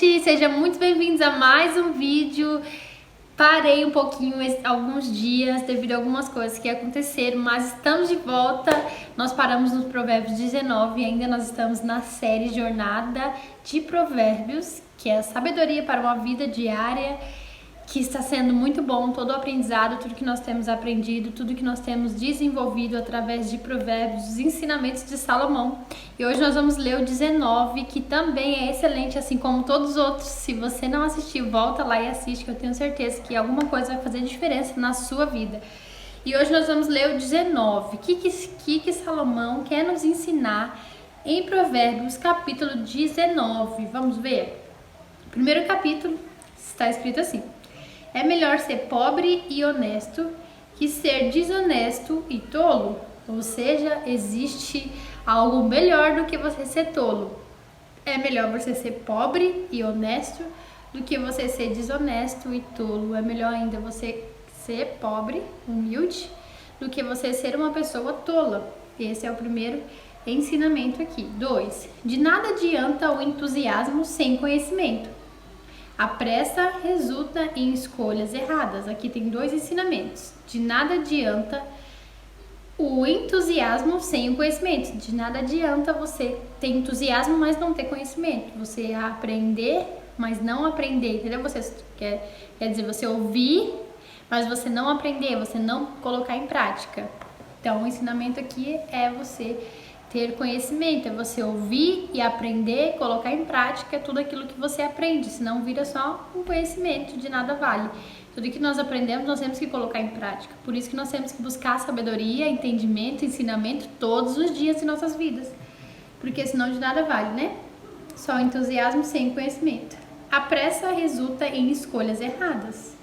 gente! Sejam muito bem-vindos a mais um vídeo. Parei um pouquinho alguns dias devido a algumas coisas que aconteceram, mas estamos de volta. Nós paramos no Provérbios 19 e ainda nós estamos na série Jornada de Provérbios, que é a sabedoria para uma vida diária, que está sendo muito bom, todo o aprendizado, tudo que nós temos aprendido, tudo que nós temos desenvolvido através de provérbios, os ensinamentos de Salomão. E hoje nós vamos ler o 19, que também é excelente, assim como todos os outros. Se você não assistiu, volta lá e assiste, que eu tenho certeza que alguma coisa vai fazer diferença na sua vida. E hoje nós vamos ler o 19. O que Salomão quer nos ensinar em Provérbios, capítulo 19? Vamos ver? O primeiro capítulo está escrito assim: é melhor ser pobre e honesto que ser desonesto e tolo. Ou seja, existe algo melhor do que você ser tolo. É melhor você ser pobre e honesto do que você ser desonesto e tolo. É melhor ainda você ser pobre, humilde, do que você ser uma pessoa tola. Esse é o primeiro ensinamento aqui. 2. De nada adianta o entusiasmo sem conhecimento. A pressa resulta em escolhas erradas. Aqui tem dois ensinamentos. De nada adianta o entusiasmo sem o conhecimento. De nada adianta você ter entusiasmo, mas não ter conhecimento. Você aprender, mas não aprender, entendeu? Você quer dizer, você ouvir, mas você não aprender, você não colocar em prática. Então, o ensinamento aqui é você ter conhecimento, é você ouvir e aprender, colocar em prática tudo aquilo que você aprende, senão vira só um conhecimento, de nada vale. Tudo que nós aprendemos, nós temos que colocar em prática. Por isso que nós temos que buscar sabedoria, entendimento, ensinamento todos os dias de nossas vidas. Porque senão de nada vale, né? Só entusiasmo sem conhecimento. A pressa resulta em escolhas erradas.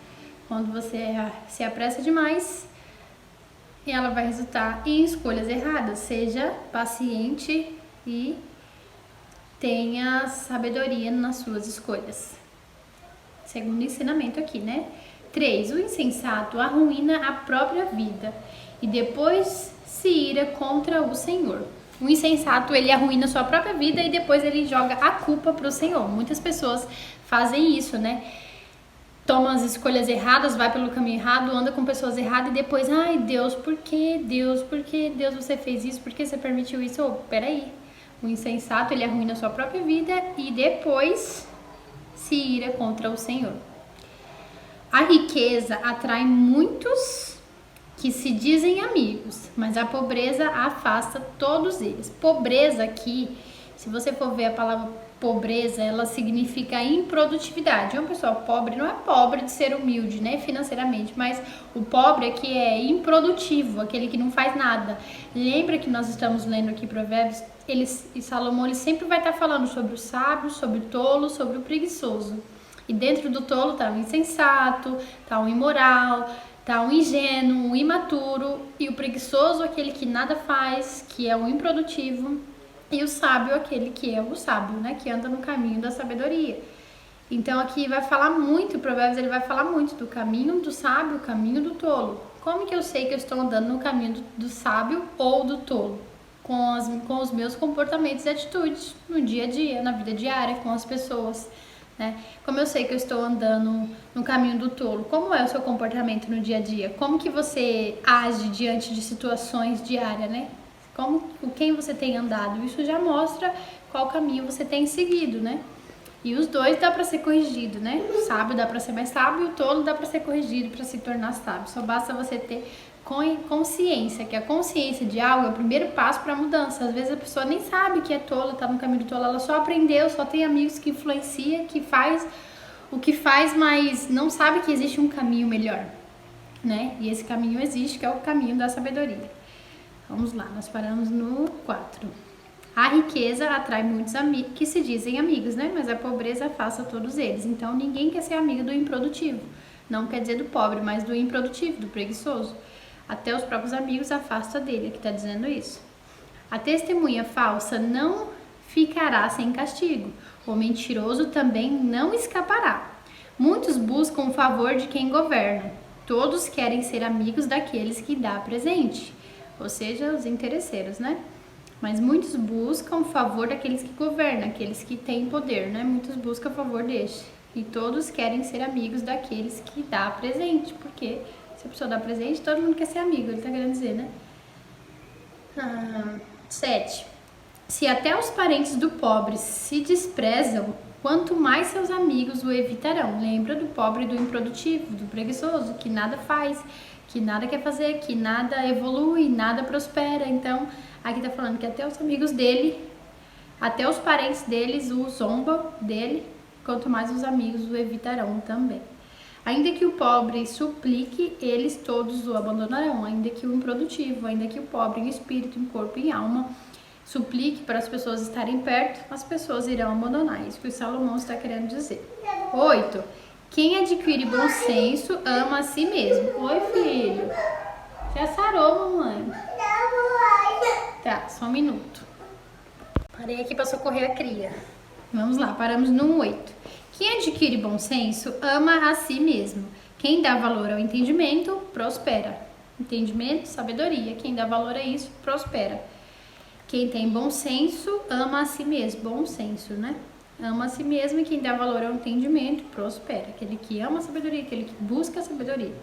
Quando você se apressa demais, e ela vai resultar em escolhas erradas. Seja paciente e tenha sabedoria nas suas escolhas. Segundo ensinamento aqui, né? 3. O insensato arruína a própria vida e depois se ira contra o Senhor. O insensato, ele arruína a sua própria vida e depois ele joga a culpa para o Senhor. Muitas pessoas fazem isso, né? Toma as escolhas erradas, vai pelo caminho errado, anda com pessoas erradas e depois, ai Deus, por que Deus você fez isso, por que você permitiu isso? Oh, peraí, o insensato, ele arruína a sua própria vida e depois se ira contra o Senhor. A riqueza atrai muitos que se dizem amigos, mas a pobreza afasta todos eles. Pobreza aqui, se você for ver a palavra pobreza, ela significa improdutividade. Uma pessoa pobre não é pobre de ser humilde, né, financeiramente, mas o pobre aqui é improdutivo, aquele que não faz nada. Lembra que nós estamos lendo aqui Provérbios, e Salomão ele sempre vai estar falando sobre o sábio, sobre o tolo, sobre o preguiçoso. E dentro do tolo está o insensato, está o imoral, está o ingênuo, o imaturo, e o preguiçoso, aquele que nada faz, que é o improdutivo. E o sábio, aquele que é o sábio, né? Que anda no caminho da sabedoria. Então aqui vai falar muito, o Provérbios ele vai falar muito do caminho do sábio, o caminho do tolo. Como que eu sei que eu estou andando no caminho do sábio ou do tolo? Com os meus comportamentos e atitudes no dia a dia, na vida diária, com as pessoas, né? Como eu sei que eu estou andando no caminho do tolo? Como é o seu comportamento no dia a dia? Como que você age diante de situações diárias, né? Com quem você tem andado, isso já mostra qual caminho você tem seguido, né? E os dois dá para ser corrigido, né? O sábio dá para ser mais sábio, o tolo dá para ser corrigido para se tornar sábio. Só basta você ter consciência, que a consciência de algo é o primeiro passo para a mudança. Às vezes a pessoa nem sabe que é tola, tá no caminho do tolo, ela só aprendeu, só tem amigos que influencia, que faz o que faz, mas não sabe que existe um caminho melhor, né? E esse caminho existe, que é o caminho da sabedoria. Vamos lá, nós paramos no 4. A riqueza atrai muitos amigos que se dizem amigos, né? Mas a pobreza afasta todos eles. Então, ninguém quer ser amigo do improdutivo. Não quer dizer do pobre, mas do improdutivo, do preguiçoso. Até os próprios amigos afastam dele, que está dizendo isso. A testemunha falsa não ficará sem castigo. O mentiroso também não escapará. Muitos buscam o favor de quem governa. Todos querem ser amigos daqueles que dá presente. Ou seja, os interesseiros, né? Mas muitos buscam o favor daqueles que governam, aqueles que têm poder, né? Muitos buscam o favor deste. E todos querem ser amigos daqueles que dá presente, porque se a pessoa dá presente, todo mundo quer ser amigo, ele tá querendo dizer, né? 7. Se até os parentes do pobre se desprezam, quanto mais seus amigos o evitarão. Lembra do pobre e do improdutivo, do preguiçoso, que nada faz, que nada quer fazer, que nada evolui, nada prospera. Então, aqui tá falando que até os amigos dele, até os parentes deles o zombam dele, quanto mais os amigos o evitarão também. Ainda que o pobre suplique, eles todos o abandonarão. Ainda que o improdutivo, ainda que o pobre em espírito, em corpo e em alma, suplique para as pessoas estarem perto, as pessoas irão abandonar. Isso que o Salomão está querendo dizer. 8. Quem adquire bom senso ama a si mesmo. Oi, filho. Já sarou, mamãe? Tá, só um minuto. Parei aqui para socorrer a cria. Vamos lá, paramos no 8. Quem adquire bom senso ama a si mesmo. Quem dá valor ao entendimento, prospera. Entendimento, sabedoria. Quem dá valor a isso, prospera. Quem tem bom senso ama a si mesmo. Bom senso, né? Ama a si mesmo, e quem dá valor ao entendimento, prospera. Aquele que ama a sabedoria, aquele que busca a sabedoria.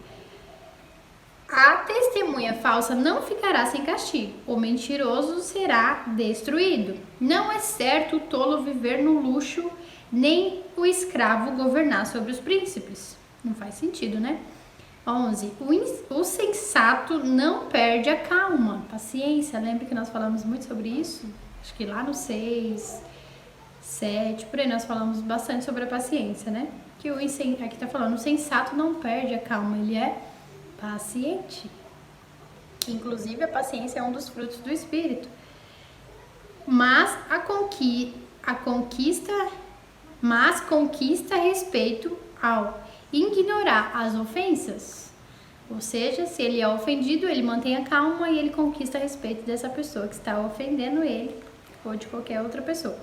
A testemunha falsa não ficará sem castigo. O mentiroso será destruído. Não é certo o tolo viver no luxo, nem o escravo governar sobre os príncipes. Não faz sentido, né? 11. O sensato não perde a calma. Paciência, lembra que nós falamos muito sobre isso? Acho que lá no 6, 7, por aí nós falamos bastante sobre a paciência, né? Que aqui tá falando, o sensato não perde a calma, ele é paciente. Inclusive, a paciência é um dos frutos do Espírito. Mas conquista respeito ao ignorar as ofensas. Ou seja, se ele é ofendido, ele mantém a calma e ele conquista respeito dessa pessoa que está ofendendo ele ou de qualquer outra pessoa.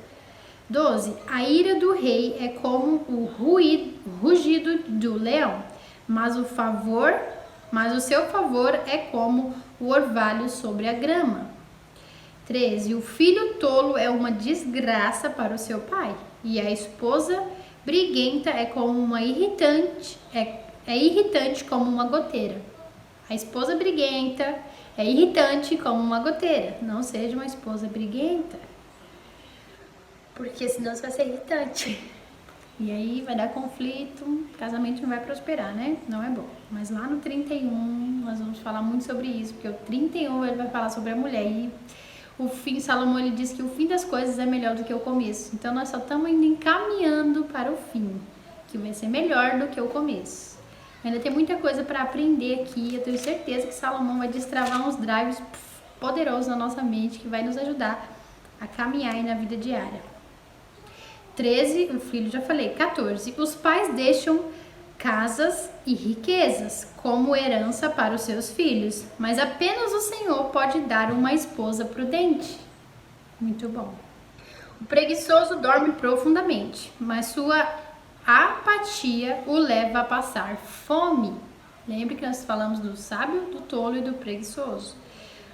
12. A ira do rei é como o rugido do leão, mas o seu favor é como o orvalho sobre a grama. 13. O filho tolo é uma desgraça para o seu pai, e a esposa briguenta é como uma irritante, é irritante como uma goteira. A esposa briguenta é irritante como uma goteira. Não seja uma esposa briguenta, porque senão você vai ser irritante. E aí vai dar conflito, o casamento não vai prosperar, né? Não é bom. Mas lá no 31, nós vamos falar muito sobre isso, porque o 31 ele vai falar sobre a mulher. E o fim, Salomão, ele diz que o fim das coisas é melhor do que o começo. Então nós só estamos indo encaminhando para o fim, que vai ser melhor do que o começo. Ainda tem muita coisa para aprender aqui. Eu tenho certeza que Salomão vai destravar uns drives poderosos na nossa mente, que vai nos ajudar a caminhar aí na vida diária. 13, o filho, já falei. 14, os pais deixam casas e riquezas como herança para os seus filhos, mas apenas o Senhor pode dar uma esposa prudente. Muito bom. O preguiçoso dorme profundamente, mas sua apatia o leva a passar fome. Lembre que nós falamos do sábio, do tolo e do preguiçoso.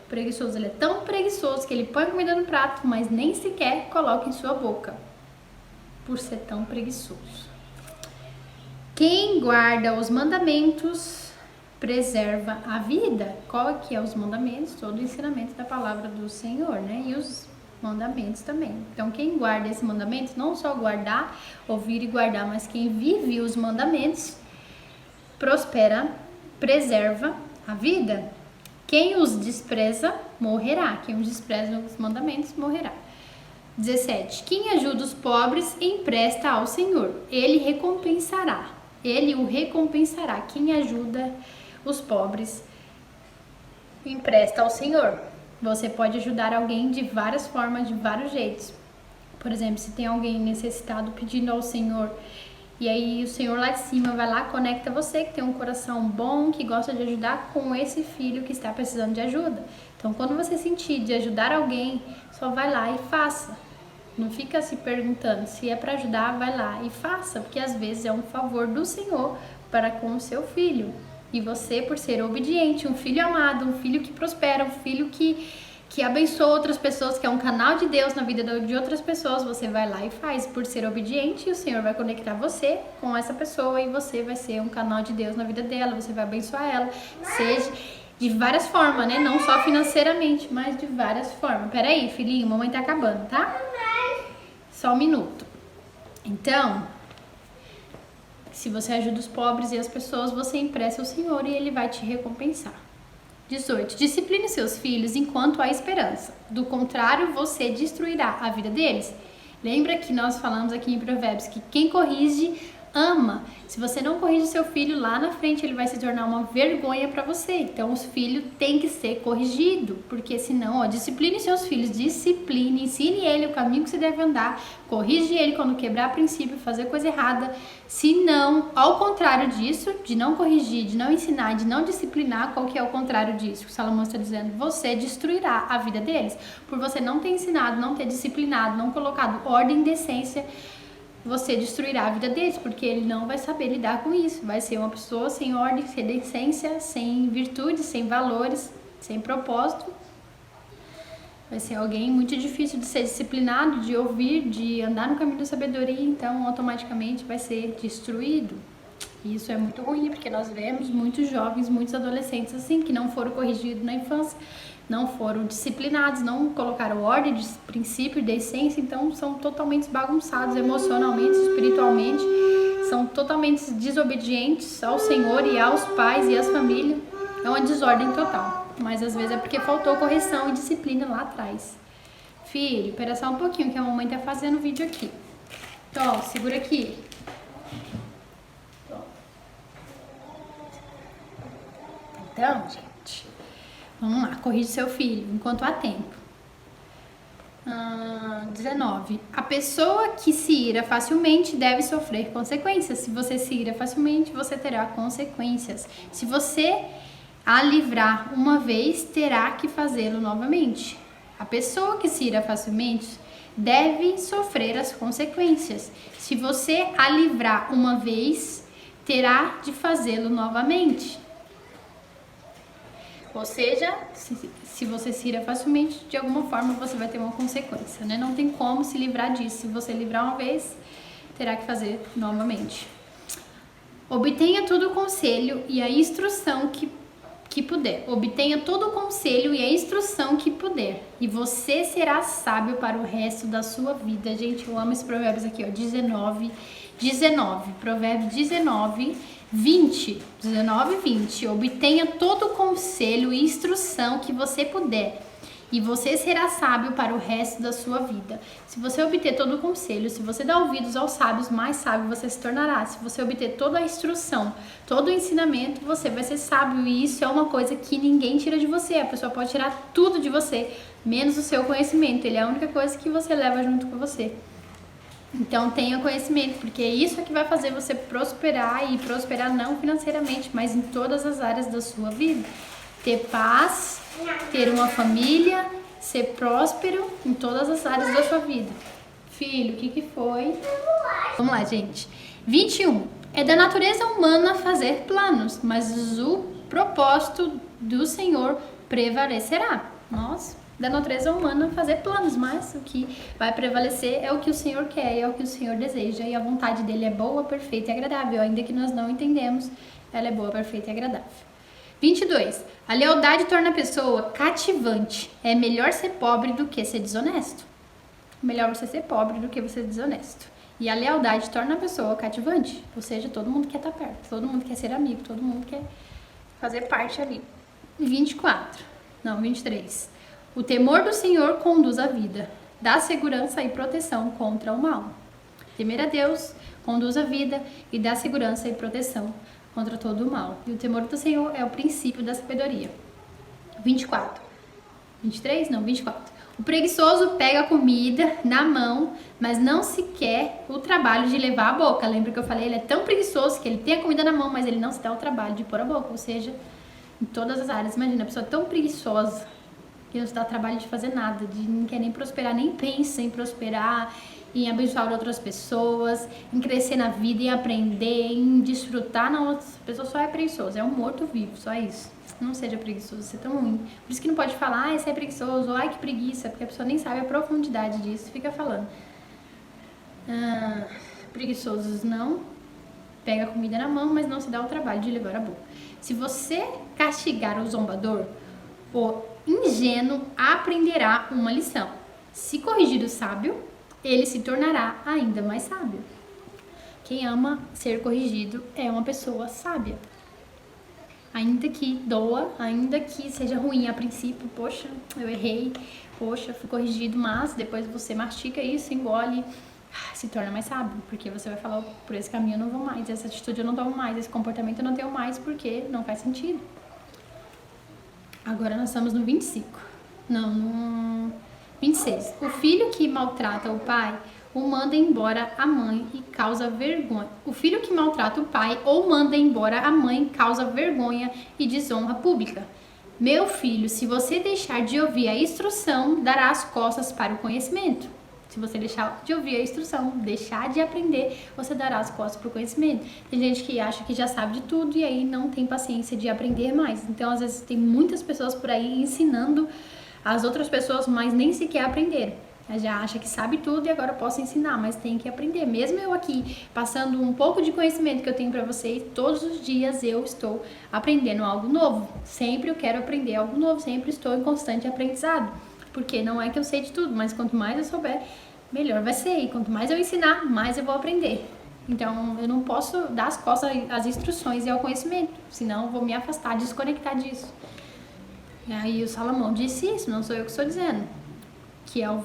O preguiçoso, ele é tão preguiçoso que ele põe comida no prato, mas nem sequer coloca em sua boca, por ser tão preguiçoso. Quem guarda os mandamentos preserva a vida. Qual que é os mandamentos? Todo o ensinamento da palavra do Senhor, né? E os mandamentos também. Então, quem guarda esse mandamento, não só guardar, ouvir e guardar, mas quem vive os mandamentos, prospera, preserva a vida. Quem os despreza, morrerá. Quem os despreza os mandamentos, morrerá. 17. Quem ajuda os pobres, empresta ao Senhor. Ele recompensará. Ele o recompensará. Quem ajuda os pobres, empresta ao Senhor. Você pode ajudar alguém de várias formas, de vários jeitos. Por exemplo, se tem alguém necessitado pedindo ao Senhor, e aí o Senhor lá de cima vai lá, conecta você que tem um coração bom, que gosta de ajudar, com esse filho que está precisando de ajuda. Então, quando você sentir de ajudar alguém, só vai lá e faça. Não fica se perguntando, se é para ajudar, vai lá e faça, porque às vezes é um favor do Senhor para com o seu filho. E você, por ser obediente, um filho amado, um filho que prospera, um filho que que abençoa outras pessoas, que é um canal de Deus na vida de outras pessoas, você vai lá e faz por ser obediente, e o Senhor vai conectar você com essa pessoa e você vai ser um canal de Deus na vida dela, você vai abençoar ela, seja de várias formas, né? Não só financeiramente, mas de várias formas. Peraí, filhinho, mamãe tá acabando, tá? Só um minuto. Então, se você ajuda os pobres e as pessoas, você empresta ao Senhor e Ele vai te recompensar. 18. Discipline seus filhos enquanto há esperança. Do contrário, você destruirá a vida deles. Lembra que nós falamos aqui em Provérbios que quem corrige ama. Se você não corrige seu filho, lá na frente ele vai se tornar uma vergonha para você. Então, os filhos têm que ser corrigidos, porque senão, discipline seus filhos, discipline, ensine ele o caminho que você deve andar, corrige ele quando quebrar princípio, fazer coisa errada. Se não, ao contrário disso, de não corrigir, de não ensinar, de não disciplinar, qual que é o contrário disso? O Salomão está dizendo, você destruirá a vida deles, por você não ter ensinado, não ter disciplinado, não colocado ordem e decência. Você destruirá a vida deles, porque ele não vai saber lidar com isso. Vai ser uma pessoa sem ordem, sem decência, sem virtudes, sem valores, sem propósito. Vai ser alguém muito difícil de ser disciplinado, de ouvir, de andar no caminho da sabedoria, então automaticamente vai ser destruído. E isso é muito ruim, porque nós vemos muitos jovens, muitos adolescentes assim, que não foram corrigidos na infância, não foram disciplinados, não colocaram ordem de princípio, de essência, então são totalmente bagunçados emocionalmente, espiritualmente, são totalmente desobedientes ao Senhor e aos pais e às famílias. É uma desordem total, mas às vezes é porque faltou correção e disciplina lá atrás. Filho, espera só um pouquinho que a mamãe tá fazendo vídeo aqui. Então, segura aqui. Então, gente, vamos lá, corrige seu filho enquanto há tempo. 19. A pessoa que se ira facilmente deve sofrer consequências. Se você se ira facilmente, você terá consequências. Se você a livrar uma vez, terá que fazê-lo novamente. A pessoa que se ira facilmente deve sofrer as consequências. Se você a livrar uma vez, terá de fazê-lo novamente. Ou seja, se você se ira facilmente, de alguma forma você vai ter uma consequência, né? Não tem como se livrar disso. Se você livrar uma vez, terá que fazer novamente. Obtenha todo o conselho e a instrução que puder. Obtenha todo o conselho e a instrução que puder. E você será sábio para o resto da sua vida. Gente, eu amo esse provérbios aqui, ó. 19, provérbio 19, 20. Obtenha todo o conselho e instrução que você puder. E você será sábio para o resto da sua vida. Se você obter todo o conselho, se você dar ouvidos aos sábios, mais sábio você se tornará. Se você obter toda a instrução, todo o ensinamento, você vai ser sábio. E isso é uma coisa que ninguém tira de você. A pessoa pode tirar tudo de você, menos o seu conhecimento. Ele é a única coisa que você leva junto com você. Então tenha conhecimento, porque isso é que vai fazer você prosperar, e prosperar não financeiramente, mas em todas as áreas da sua vida. Ter paz, ter uma família, ser próspero em todas as áreas da sua vida. Filho, o que foi? Vamos lá, gente. 21. É da natureza humana fazer planos, mas o propósito do Senhor prevalecerá. Nossa, da natureza humana fazer planos, mas o que vai prevalecer é o que o Senhor quer, é o que o Senhor deseja, e a vontade dele é boa, perfeita e agradável, ainda que nós não entendemos, ela é boa, perfeita e agradável. 22. A lealdade torna a pessoa cativante. É melhor ser pobre do que ser desonesto. Melhor você ser pobre do que você ser desonesto. E a lealdade torna a pessoa cativante. Ou seja, todo mundo quer estar perto, todo mundo quer ser amigo, todo mundo quer fazer parte ali. 23. O temor do Senhor conduz a vida, dá segurança e proteção contra o mal. Temer a Deus conduz a vida e dá segurança e proteção contra todo o mal. E o temor do Senhor é o princípio da sabedoria. 24. 23? Não, 24. O preguiçoso pega a comida na mão, mas não se quer o trabalho de levar à boca. Lembra que eu falei? Ele é tão preguiçoso que ele tem a comida na mão, mas ele não se dá o trabalho de pôr a boca. Ou seja, em todas as áreas. Imagina, a pessoa tão preguiçosa que não se dá trabalho de fazer nada, de não quer nem prosperar, nem pensa em prosperar, em abençoar outras pessoas, em crescer na vida, em aprender, em desfrutar. Não, a pessoa só é preguiçosa, é um morto-vivo, só isso. Não seja preguiçoso, isso é tão ruim. Por isso que não pode falar, você é preguiçoso, ai que preguiça, porque a pessoa nem sabe a profundidade disso, fica falando. Preguiçosos não, pega a comida na mão, mas não se dá o trabalho de levar a boca. Se você castigar o zombador, o ingênuo aprenderá uma lição. Se corrigir o sábio, ele se tornará ainda mais sábio. Quem ama ser corrigido é uma pessoa sábia. Ainda que doa, ainda que seja ruim a princípio, poxa, eu errei, poxa, fui corrigido, mas depois você mastiga isso, engole, se torna mais sábio, porque você vai falar, por esse caminho eu não vou mais, essa atitude eu não tomo mais, esse comportamento eu não tenho mais, porque não faz sentido. Agora nós estamos no 25. Não, no 26. O filho que maltrata o pai o manda embora a mãe e causa vergonha. O filho que maltrata o pai ou manda embora a mãe causa vergonha e desonra pública. Meu filho, se você deixar de ouvir a instrução, dará as costas para o conhecimento. Se você deixar de ouvir a instrução, deixar de aprender, você dará as costas para o conhecimento. Tem gente que acha que já sabe de tudo e aí não tem paciência de aprender mais. Então, às vezes, tem muitas pessoas por aí ensinando as outras pessoas, mas nem sequer aprenderam. Já acha que sabe tudo e agora posso ensinar, mas tem que aprender. Mesmo eu aqui, passando um pouco de conhecimento que eu tenho para vocês, todos os dias eu estou aprendendo algo novo. Sempre eu quero aprender algo novo, sempre estou em constante aprendizado. Porque não é que eu sei de tudo, mas quanto mais eu souber, melhor vai ser. E quanto mais eu ensinar, mais eu vou aprender. Então, eu não posso dar as costas às instruções e ao conhecimento, senão eu vou me afastar, desconectar disso. E aí o Salomão disse isso, não sou eu que estou dizendo. Que é o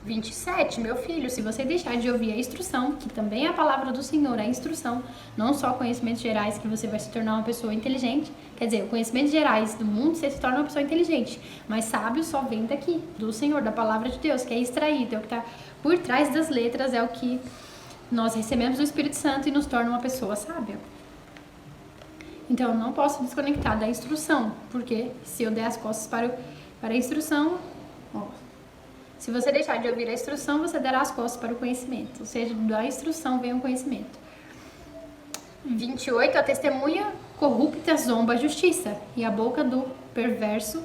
27, meu filho, se você deixar de ouvir a instrução, que também é a palavra do Senhor, a instrução, não só conhecimentos gerais que você vai se tornar uma pessoa inteligente, quer dizer, conhecimentos gerais do mundo você se torna uma pessoa inteligente, mas sábio só vem daqui, do Senhor, da palavra de Deus, que é extraído, é o que está por trás das letras, é o que nós recebemos do Espírito Santo e nos torna uma pessoa sábia. Então, eu não posso desconectar da instrução, porque se eu der as costas para a instrução, se você deixar de ouvir a instrução, você dará as costas para o conhecimento. Ou seja, da instrução vem o conhecimento. 28. A testemunha corrupta zomba a justiça, e a boca do perverso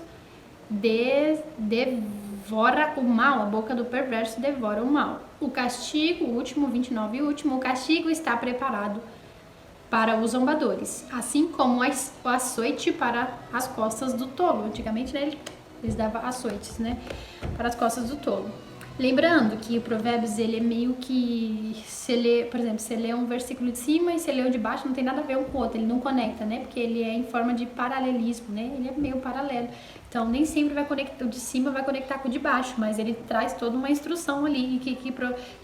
devora o mal. A boca do perverso devora o mal. O castigo, o último, 29 e último, o castigo está preparado para os zombadores, assim como o açoite para as costas do tolo. Antigamente, né, eles davam açoites, né, para as costas do tolo. Lembrando que o Provérbios, ele é meio que, se lê, por exemplo, você lê um versículo de cima e você lê o de baixo, não tem nada a ver um com o outro, ele não conecta, né, porque ele é em forma de paralelismo, né, ele é meio paralelo. Então, nem sempre vai conectar, o de cima vai conectar com o de baixo, mas ele traz toda uma instrução ali,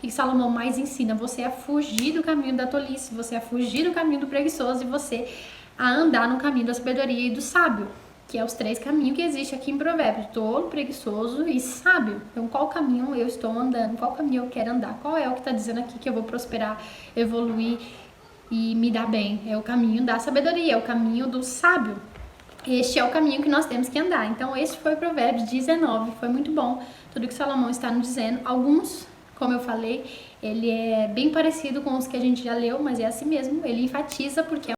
que Salomão mais ensina você a fugir do caminho da tolice, você a fugir do caminho do preguiçoso e você a andar no caminho da sabedoria e do sábio. Que é os 3 caminhos que existem aqui em Provérbios: tolo, preguiçoso e sábio. Então, qual caminho eu estou andando? Qual caminho eu quero andar? Qual é o que está dizendo aqui que eu vou prosperar, evoluir e me dar bem? É o caminho da sabedoria, é o caminho do sábio. Este é o caminho que nós temos que andar. Então, esse foi Provérbios 19. Foi muito bom tudo que Salomão está nos dizendo. Alguns, como eu falei, ele é bem parecido com os que a gente já leu, mas é assim mesmo. Ele enfatiza porque